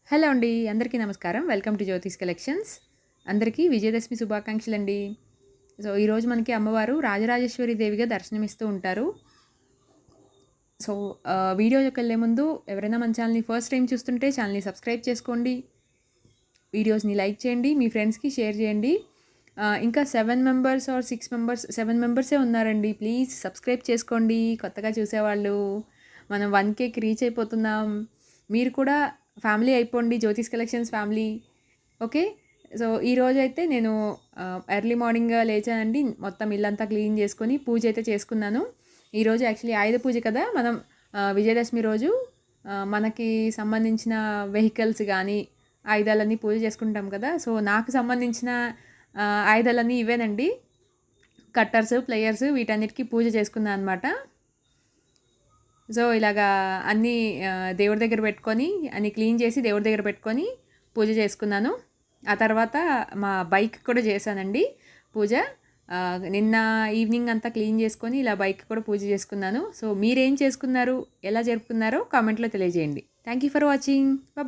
Hello అండి. అందరికీ నమస్కారం. Welcome to జ్యోతిస్ collections. అందరికీ విజయదశమి శుభాకాంక్షలండి. ఈరోజు మనకి అమ్మవారు రాజరాజేశ్వరి దేవిగా దర్శనమిస్తూ ఉంటారు. సో, వీడియోలోకెళ్ళే ముందు ఎవరైనా మన ఛానల్‌ని ఫస్ట్ టైమ్ చూస్తుంటే ఛానల్‌ని సబ్స్క్రైబ్ చేసుకోండి. వీడియోస్‌ని లైక్ చేయండి. మీ ఫ్రెండ్స్‌కి షేర్ చేయండి. ఇంకా 7 మెంబర్స్ ఆర్ 6 మెంబర్స్ 7 మెంబర్సే ఉన్నారండి. ప్లీజ్ సబ్స్క్రైబ్ చేసుకోండి. కొత్తగా చూసేవాళ్ళు. మనం 1,000కి రీచ్ అయిపోతున్నాం. మీరు కూడా ఫ్యామిలీ అయిపోండి. జ్యోతిస్ కలెక్షన్స్ ఫ్యామిలీ. ఓకే. సో, ఈరోజైతే నేను ఎర్లీ మార్నింగ్ లేచానండి. మొత్తం ఇల్లంతా క్లీన్ చేసుకొని పూజ అయితే చేసుకున్నాను. ఈరోజు యాక్చువల్లీ ఆయుధ పూజ కదా! మనం విజయదశమి రోజు మనకి సంబంధించిన వెహికల్స్ గానీ, ఆయుధాలన్నీ పూజ చేసుకుంటాం కదా! సో, నాకు సంబంధించిన ఆయుధాలన్నీ ఇవేనండి. కట్టర్స్, ప్లేయర్స్ వీటన్నిటికి పూజ చేసుకున్నా అనమాట. సో, ఇలాగా అన్నీ దేవుడి దగ్గర పెట్టుకొని, అన్నీ క్లీన్ చేసి దేవుడి దగ్గర పెట్టుకొని పూజ చేసుకున్నాను. ఆ తర్వాత మా బైక్ కూడా చేశానండి పూజ. నిన్న ఈవినింగ్ అంతా క్లీన్ చేసుకొని ఇలా బైక్ కూడా పూజ చేసుకున్నాను. సో, మీరేం చేసుకున్నారు? ఎలా జరుపుకున్నారో కామెంట్‌లో తెలియజేయండి. Thank you for watching. Bye.